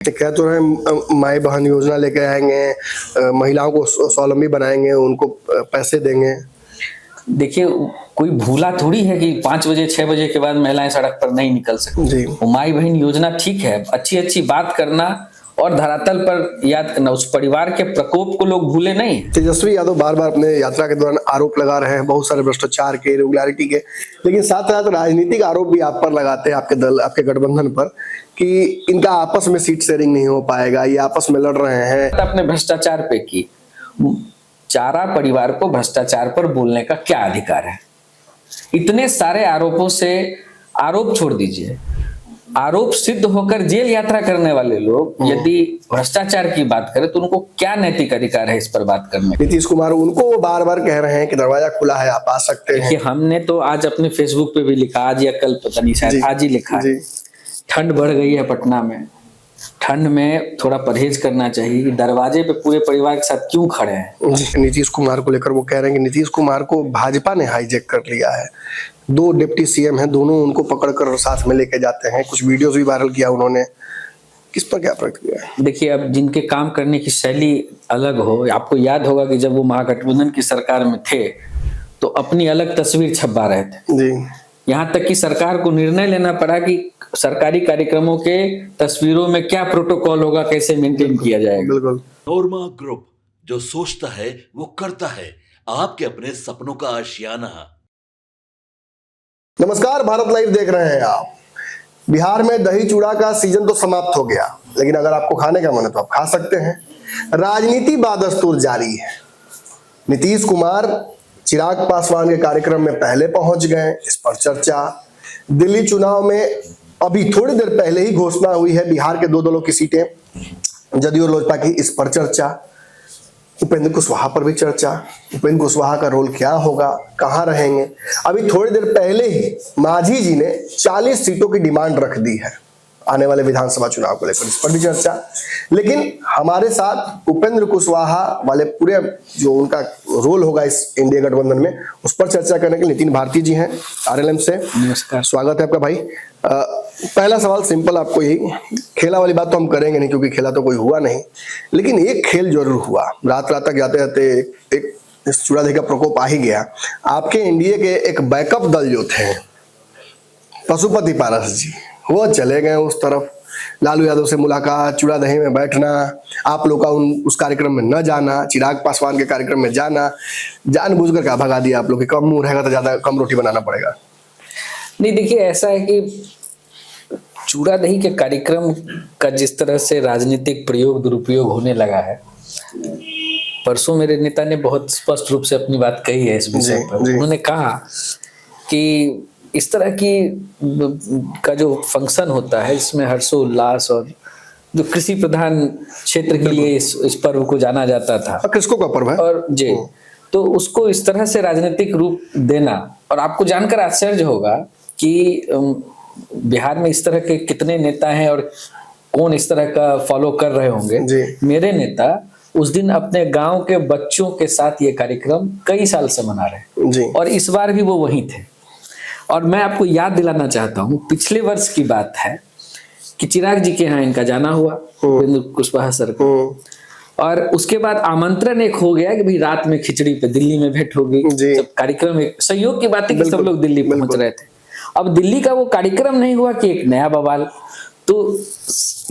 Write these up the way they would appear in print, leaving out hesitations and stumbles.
कह तो रहे माई बहन योजना लेके आएंगे, महिलाओं को स्वावलंबी बनाएंगे, उनको पैसे देंगे। देखिए, कोई भूला थोड़ी है कि 5 बजे 6 बजे के बाद महिलाएं सड़क पर नहीं निकल सकती। जी। माई बहन योजना ठीक है, अच्छी अच्छी बात करना और धरातल पर याद करना, उस परिवार के प्रकोप को लोग भूले नहीं। तेजस्वी यादव बार बार अपने यात्रा के दौरान आरोप लगा रहे हैं बहुत सारे भ्रष्टाचार के, इरेगुलरिटी के, लेकिन साथ साथ राजनीतिक आरोप भी आप पर लगाते हैं, आपके दल, आपके गठबंधन पर, कि इनका आपस में सीट शेयरिंग नहीं हो पाएगा, ये आपस में लड़ रहे हैं। अपने भ्रष्टाचार पे की, चारा परिवार को भ्रष्टाचार पर बोलने का क्या अधिकार है? इतने सारे आरोपों से आरोप छोड़ दीजिए, आरोप सिद्ध होकर जेल यात्रा करने वाले लोग यदि भ्रष्टाचार की बात करें तो उनको क्या नैतिक अधिकार है इस पर बात करने? नीतीश कुमार उनको वो बार बार कह रहे हैं कि दरवाजा खुला है, आप आ सकते हैं। देखिए, हमने तो आज अपने फेसबुक पे भी लिखा, आज या कल पता नहीं, शायद आज ही लिखा है, ठंड बढ़ गई है पटना में, ठंड में थोड़ा परहेज करना चाहिए कि दरवाजे पे पूरे परिवार के साथ क्यों खड़े हैं। नीतीश कुमार को लेकर वो कह रहे हैं कि नीतीश कुमार को भाजपा ने हाईजैक कर लिया है, 2 डिप्टी सीएम हैं, दोनों उनको पकड़कर साथ में लेके जाते हैं, कुछ वीडियोस भी वायरल किया उन्होंने। किस पर क्या प्रतिक्रिया है? देखिए, अब जिनके काम करने की शैली अलग हो, आपको याद होगा कि जब वो महागठबंधन की सरकार में थे तो अपनी अलग तस्वीर छपवा रहे थे जी। यहाँ तक कि सरकार को निर्णय लेना पड़ा कि सरकारी कार्यक्रमों के तस्वीरों में क्या प्रोटोकॉल होगा, कैसे मेंटेन किया जाएगा। बिल्कुल। नोरमा ग्रुप, जो सोचता है वो करता है, आपके अपने सपनों का आशियाना। नमस्कार, भारत लाइव देख रहे हैं आप। बिहार में दही चूड़ा का सीजन तो समाप्त हो गया, लेकिन अगर आपको खाने का मन है तो आप खा सकते हैं। राजनीति बादस्तूर जारी है। नीतीश कुमार चिराग पासवान के कार्यक्रम में पहले पहुंच गए, इस पर चर्चा। दिल्ली चुनाव में अभी थोड़ी देर पहले ही घोषणा हुई है बिहार के 2 दलों की सीटें, जदयू और लोजपा की, इस पर चर्चा। उपेंद्र कुशवाहा पर भी चर्चा, उपेंद्र कुशवाहा का रोल क्या होगा, कहां रहेंगे। अभी थोड़ी देर पहले ही मांझी जी ने 40 सीटों की डिमांड रख दी है आने वाले विधानसभा चुनाव को लेकर, इस पर भी चर्चा। लेकिन हमारे साथ उपेंद्र कुशवाहा वाले पूरे जो उनका रोल होगा इस इंडिया गठबंधन में, उस पर चर्चा करने के लिए नितिन भारती जी हैं आरएलएम से। नमस्कार, स्वागत है आपका भाई। पहला सवाल सिंपल, आपको यही, खेला वाली बात तो हम करेंगे नहीं क्योंकि खेला तो कोई हुआ नहीं, लेकिन एक खेल जरूर हुआ। रात रात तक जाते जाते एक चूड़ा दही का प्रकोप आ ही गया। आपके एनडीए के एक बैकअप दल जो थे, पशुपति पारस जी, वो चले गए उस तरफ। लालू यादव से मुलाकात, चूड़ा दही में बैठना, आप लोग का उस कार्यक्रम में न जाना, चिराग पासवान के कार्यक्रम में जाना, जानबूझकर क्या भगा दिया आप लोग कि कम मुंह रहेगा तो ज्यादा कम रोटी बनाना पड़ेगा। नहीं, देखिए, ऐसा है कि चूड़ा दही के कार्यक्रम का जिस तरह से राजनीतिक प्रयोग दुरुपयोग होने लगा है, परसों मेरे नेता ने बहुत स्पष्ट रूप से अपनी बात कही है इस विषय पर। उन्होंने कहा कि इस तरह की का जो फंक्शन होता है, इसमें हर्षोल्लास और जो कृषि प्रधान क्षेत्र के लिए इस पर्व को जाना जाता था, किसको का पर्व है, और जी, तो उसको इस तरह से राजनीतिक रूप देना। और आपको जानकर आश्चर्य होगा कि बिहार में इस तरह के कितने नेता हैं और कौन इस तरह का फॉलो कर रहे होंगे। मेरे नेता उस दिन अपने गांव के बच्चों के साथ ये कार्यक्रम कई साल से मना रहे हैं और इस बार भी वो वहीं थे। और मैं आपको याद दिलाना चाहता हूँ, पिछले वर्ष की बात है कि चिराग जी के यहाँ इनका जाना हुआ, उपेंद्र कुशवाहा सर को, और उसके बाद आमंत्रण एक हो गया कि भाई रात में खिचड़ी पे दिल्ली में भेंट होगी। जब कार्यक्रम, एक संयोग की बात है कि सब लोग दिल्ली पहुंच रहे थे। अब दिल्ली का वो कार्यक्रम नहीं हुआ कि एक नया बवाल। तो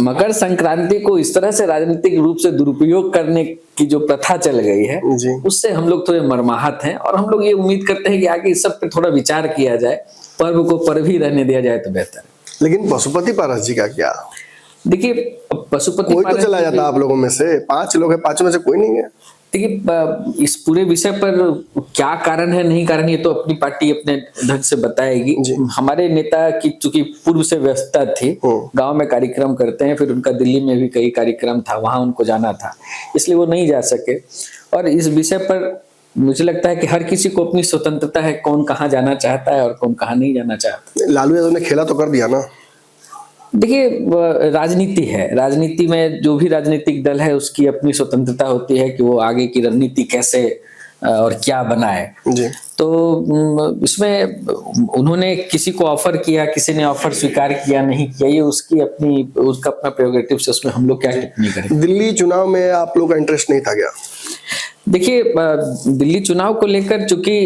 मकर संक्रांति को इस तरह से राजनीतिक रूप से दुरुपयोग करने की जो प्रथा चल गई है, उससे हम लोग थोड़े मर्माहत हैं और हम लोग ये उम्मीद करते हैं कि आगे इस सब पे थोड़ा विचार किया जाए, पर्व को पर्व ही रहने दिया जाए तो बेहतर है। लेकिन पशुपति पारस जी का क्या? देखिए, पशुपति कोई तो चला जाता आप लोगों में से, 5 लोग हैं, 5 में से कोई नहीं है। देखिए, इस पूरे विषय पर क्या कारण है, नहीं कारण, ये तो अपनी पार्टी अपने ढंग से बताएगी। हमारे नेता की चूंकि पूर्व से व्यस्तता थी, गांव में कार्यक्रम करते हैं, फिर उनका दिल्ली में भी कई कार्यक्रम था, वहां उनको जाना था, इसलिए वो नहीं जा सके। और इस विषय पर मुझे लगता है कि हर किसी को अपनी स्वतंत्रता है, कौन कहाँ जाना चाहता है और कौन कहाँ नहीं जाना चाहता। लालू यादव ने खेला तो कर दिया ना। देखिए, राजनीति है, राजनीति में जो भी राजनीतिक दल है उसकी अपनी स्वतंत्रता होती है कि वो आगे की रणनीति कैसे और क्या बनाए। जी। तो इसमें उन्होंने किसी को ऑफर किया, किसी ने ऑफर स्वीकार किया नहीं किया, ये उसका अपना प्रेरोगेटिव से, उसमें हम लोग क्या टिप्पणी करें। दिल्ली चुनाव में आप लोग का इंटरेस्ट नहीं था क्या? देखिए, दिल्ली चुनाव को लेकर चूंकि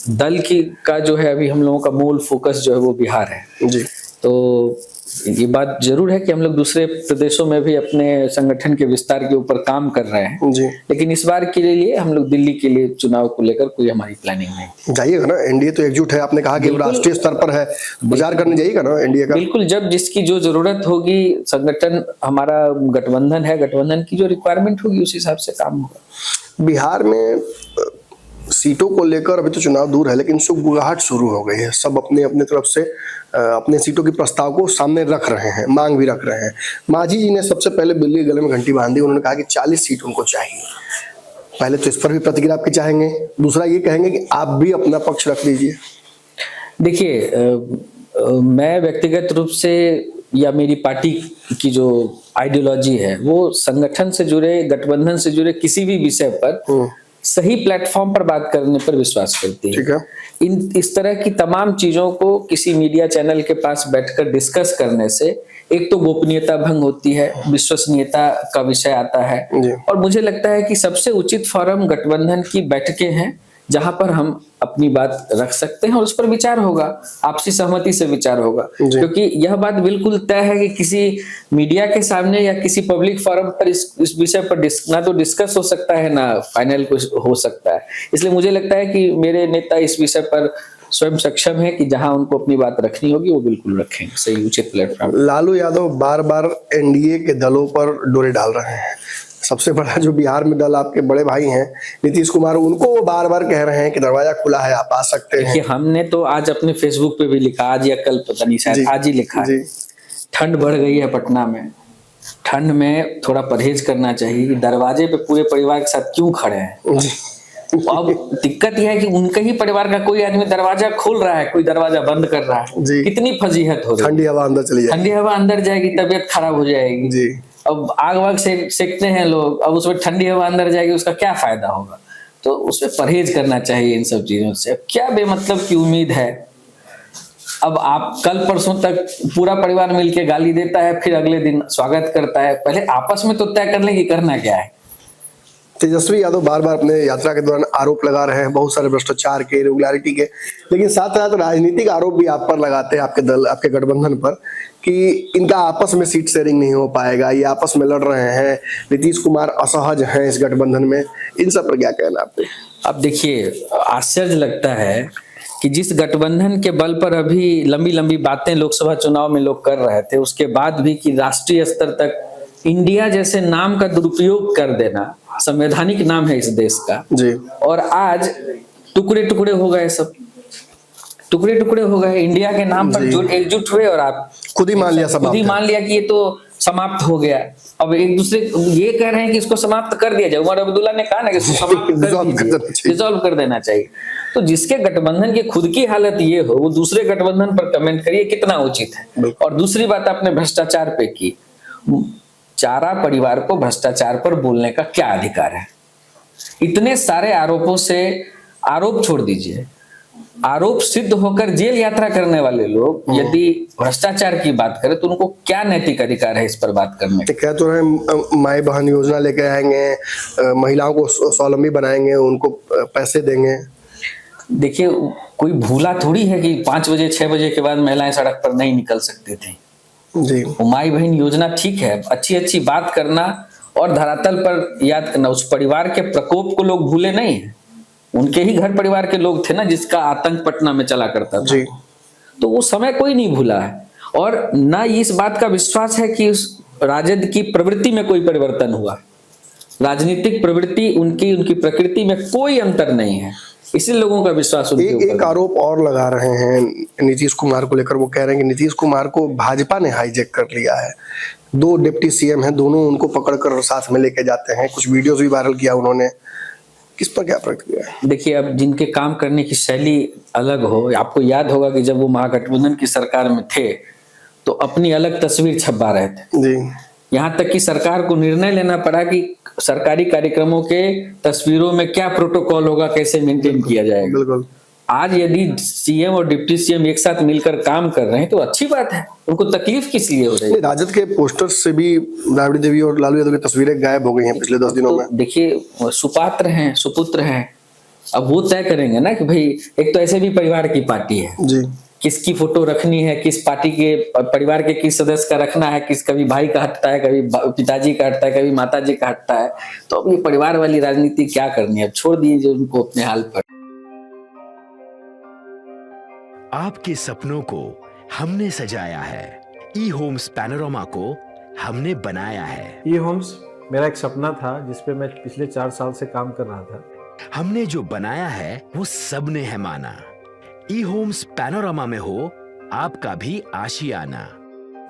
दल का जो है अभी हम लोगों का मूल फोकस जो है वो बिहार है। जी। तो ये बात जरूर है कि हम लोग दूसरे प्रदेशों में भी अपने संगठन के विस्तार के ऊपर काम कर रहे हैं जी। लेकिन इस बार के लिए हम लोग दिल्ली के लिए चुनाव को लेकर कोई हमारी प्लानिंग नहीं। जाइएगा ना, एनडीए तो एकजुट है, आपने कहा कि राष्ट्रीय स्तर पर है, प्रचार करने जाइएगा ना एनडीए का। बिल्कुल, जब जिसकी जो जरूरत होगी, संगठन हमारा गठबंधन है, गठबंधन की जो रिक्वायरमेंट होगी उस हिसाब से काम होगा। बिहार में सीटों को लेकर अभी तो चुनाव दूर है, लेकिन सुगबुगाहट शुरू हो गई है। सब अपने अपने तरफ से अपने सीटों के प्रस्ताव को सामने रख रहे हैं, मांग भी रख रहे हैं। मांझी जी ने सबसे पहले बिल्ली के गले में घंटी बांधी, उन्होंने कहा कि 40 सीट उनको चाहिए। पहले तो इस पर भी प्रतिक्रिया आपकी चाहेंगे, दूसरा ये कहेंगे कि आप भी अपना पक्ष रख दीजिए। देखिए, मैं व्यक्तिगत रूप से या मेरी पार्टी की जो आइडियोलॉजी है वो संगठन से जुड़े, गठबंधन से जुड़े किसी भी विषय पर सही प्लेटफॉर्म पर बात करने पर विश्वास करती है। ठीक है। इस तरह की तमाम चीजों को किसी मीडिया चैनल के पास बैठकर डिस्कस करने से एक तो गोपनीयता भंग होती है, विश्वसनीयता का विषय आता है। और मुझे लगता है कि सबसे उचित फोरम गठबंधन की बैठकें हैं जहां पर हम अपनी बात रख सकते हैं और उस पर विचार होगा, आपसी सहमति से विचार होगा। क्योंकि यह बात बिल्कुल तय है कि किसी मीडिया के सामने या किसी पब्लिक फोरम पर इस विषय पर ना तो डिस्कस हो सकता है ना फाइनल कुछ हो सकता है। इसलिए मुझे लगता है कि मेरे नेता इस विषय पर स्वयं सक्षम है कि जहां उनको अपनी बात रखनी होगी वो बिल्कुल रखेंगे, सही उचित प्लेटफॉर्म। लालू यादव बार बार एनडीए के दलों पर डोरे डाल रहे हैं। सबसे बड़ा जो बिहार में दल आपके बड़े भाई हैं नीतीश कुमार, उनको वो बार बार कह रहे हैं कि दरवाजा खुला है, आप आ सकते हैं। देखिए, हमने तो आज अपने फेसबुक पे भी लिखा, आज या कल पता नहीं, शायद आज ही लिखा है, ठंड बढ़ गई है पटना में, ठंड में थोड़ा परहेज करना चाहिए कि दरवाजे पे पूरे परिवार के साथ क्यों खड़े हैं। अब दिक्कत यह है कि उनके ही परिवार का कोई आदमी दरवाजा खोल रहा है, कोई दरवाजा बंद कर रहा है। कितनी फजीहत हो रही है। ठंडी हवा अंदर चली जाएगी, ठंडी हवा अंदर जाएगी, तबीयत खराब हो जाएगी जी। अब आग वाग सेकते हैं लोग, अब उसमें ठंडी हवा अंदर जाएगी, उसका क्या फायदा होगा। तो उसमें परहेज करना चाहिए इन सब चीजों से। क्या बेमतलब की उम्मीद है। अब आप कल परसों तक पूरा परिवार मिलके गाली देता है, फिर अगले दिन स्वागत करता है। पहले आपस में तो तय कर लें कि करना क्या है। तेजस्वी यादव बार बार अपने यात्रा के दौरान आरोप लगा रहे हैं बहुत सारे भ्रष्टाचार के, इरेगुलरिटी के, लेकिन साथ साथ राजनीतिक आरोप भी आप पर लगाते हैं, आपके दल, आपके गठबंधन पर, कि इनका आपस में सीट शेयरिंग नहीं हो पाएगा, ये आपस में लड़ रहे हैं, नीतीश कुमार असहज हैं इस गठबंधन में। इन सब पर क्या कहना आपने? अब देखिए, आश्चर्य लगता है कि जिस गठबंधन के बल पर अभी लंबी लंबी बातें लोकसभा चुनाव में लोग कर रहे थे, उसके बाद भी कि राष्ट्रीय स्तर तक इंडिया जैसे नाम का दुरुपयोग कर देना, संवैधानिक नाम है इस देश का जी, और आज टुकड़े टुकड़े हो गए, सब टुकड़े टुकड़े हो गए इंडिया के नाम पर, जो एकजुट हुए और आप खुद ही मान लिया कि ये तो समाप्त हो गया। अब एक दूसरे ये कह रहे हैं कि इसको समाप्त कर दिया जाए। उमर अब्दुल्ला ने कहा ना कि इसको समाप्त डिसॉल्व कर देना चाहिए। तो जिसके गठबंधन की खुद की हालत ये हो, वो दूसरे गठबंधन पर कमेंट करिए, कितना उचित है। और दूसरी बात आपने भ्रष्टाचार पे की, चारा परिवार को भ्रष्टाचार पर बोलने का क्या अधिकार है। इतने सारे आरोपों से, आरोप छोड़ दीजिए, आरोप सिद्ध होकर जेल यात्रा करने वाले लोग यदि भ्रष्टाचार की बात करें तो उनको क्या नैतिक अधिकार है इस पर बात करने का। कह तो रहे माई बहन योजना लेके आएंगे, महिलाओं को स्वावलंबी बनाएंगे, उनको पैसे देंगे। देखिए, कोई भूला थोड़ी है कि 5 बजे 6 बजे के बाद महिलाएं सड़क पर नहीं निकल सकती थी जी। माई बहन योजना ठीक है, अच्छी अच्छी बात करना और धरातल पर याद करना। उस परिवार के प्रकोप को लोग भूले नहीं है, उनके ही घर परिवार के लोग थे ना जिसका आतंक पटना में चला करता था जी। तो वो समय कोई नहीं भूला है, और ना इस बात का विश्वास है कि उस राजद की प्रवृत्ति में कोई परिवर्तन हुआ। राजनीतिक प्रवृत्ति उनकी प्रकृति में कोई अंतर नहीं है, इसी लोगों का विश्वास उनके ऊपर। एक आरोप और लगा रहे हैं नीतीश कुमार को लेकर, वो कह रहे हैं कि नीतीश कुमार को भाजपा ने हाईजैक कर लिया है। 2 डिप्टी सीएम हैं, दोनों उनको पकड़कर साथ में लेके जाते हैं, कुछ वीडियोस भी वायरल किया उन्होंने। किस पर क्या प्रतिक्रिया है? देखिए, अब जिनके काम करने की शैली अलग हो, आपको याद होगा कि जब वो महागठबंधन की सरकार में थे तो अपनी अलग तस्वीर छपा रहे थे जी। यहाँ तक कि सरकार को निर्णय लेना पड़ा कि सरकारी कार्यक्रमों के तस्वीरों में क्या प्रोटोकॉल होगा, कैसे मेंटेन किया जाएगा। बिल्कुल। आज यदि सीएम और डिप्टी सीएम एक साथ मिलकर काम कर रहे हैं तो अच्छी बात है, उनको तकलीफ किस लिए हो रही है? राजद के पोस्टर्स से भी राबड़ी देवी और लालू यादव की तस्वीरें गायब हो गई हैं पिछले 10 दिनों में। देखिए, सुपात्र हैं, सुपुत्र हैं, अब वो तय करेंगे ना कि भाई एक तो ऐसे भी परिवार की पार्टी है जी, किसकी फोटो रखनी है, किस पार्टी के परिवार के किस सदस्य का रखना है, किस कभी भाई का हटता है, कभी पिताजी का हटता है, कभी माताजी का हटता है। तो अब ये परिवार वाली राजनीति क्या करनी है, अब छोड़ दीजिए उनको अपने हाल पर। आपके सपनों को हमने सजाया है, ई होम्स पैनोरामा को हमने बनाया है। ई होम्स मेरा एक सपना था जिसपे मैं पिछले 4 साल से काम कर रहा था। हमने जो बनाया है वो सबने है माना। ई होम्स पैनोरामा में हो आपका भी आशियाना।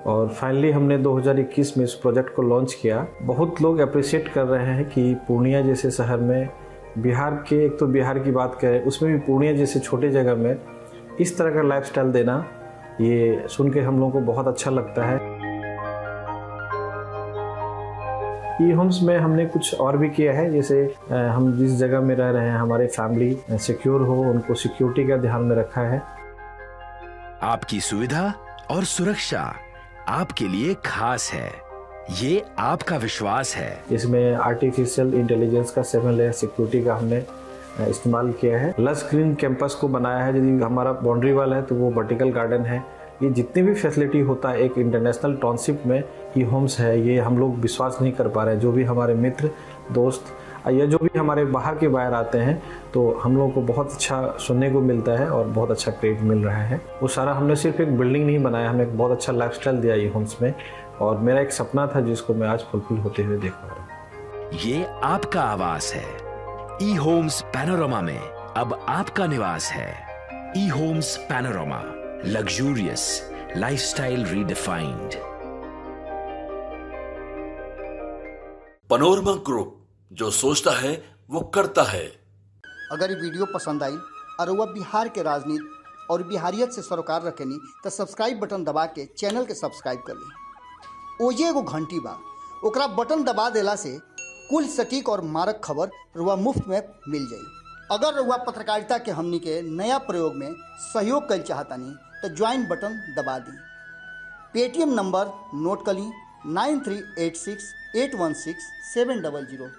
और फाइनली हमने 2021 में इस प्रोजेक्ट को लॉन्च किया। बहुत लोग अप्रिशिएट कर रहे हैं कि पूर्णिया जैसे शहर में, बिहार के, एक तो बिहार की बात करें उसमें भी पूर्णिया जैसे छोटे जगह में इस तरह का लाइफस्टाइल देना, ये सुन के हम लोगों को बहुत अच्छा लगता है। ई होम्स में हमने कुछ और भी किया है, जैसे हम जिस जगह में रह रहे हैं हमारे फैमिली सिक्योर हो, उनको सिक्योरिटी का ध्यान में रखा है। आपकी सुविधा और सुरक्षा आपके लिए खास है, ये आपका विश्वास है। इसमें आर्टिफिशियल इंटेलिजेंस का 7 लेयर सिक्योरिटी का हमने इस्तेमाल किया है। लस ग्रीन कैंपस को बनाया है, यदि हमारा बाउंड्री वाल है तो वो वर्टिकल गार्डन है। ये जितनी भी फैसिलिटी होता है एक इंटरनेशनल टाउनशिप में ई होम्स है, ये हम लोग विश्वास नहीं कर पा रहे हैं। जो भी हमारे मित्र दोस्त या जो भी हमारे बाहर के बाहर आते हैं तो हम लोगों को बहुत अच्छा सुनने को मिलता है और बहुत अच्छा क्रेडिट मिल रहा है। वो सारा हमने सिर्फ एक बिल्डिंग नहीं बनाया, हमने एक बहुत अच्छा लाइफस्टाइल दिया ई होम्स में, और मेरा एक सपना था जिसको मैं आज फुलफिल होते हुए देख पा रहा हूँ। ये आपका आवास है। ई होम्स पैनोरामा में अब आपका निवास है। E Homes Panorama, luxurious lifestyle redefined. Panorama Group, जो सोचता है वो करता है। अगर ये वीडियो पसंद आई और वह बिहार के राजनीति और बिहारियत से सरोकार रखेनी तो सब्सक्राइब बटन दबा के चैनल के सब्सक्राइब कर ली। ओजे एगो घंटी बा, ओकरा बटन दबा देला से कुल सटीक और मारक खबर रुआ मुफ्त में मिल जाई। अगर रुआ पत्रकारिता के हमनी के नया प्रयोग में सहयोग कर चाहतानी तो ज्वाइन बटन दबा दी। पेटीएम नंबर नोट कर ली 9386816700।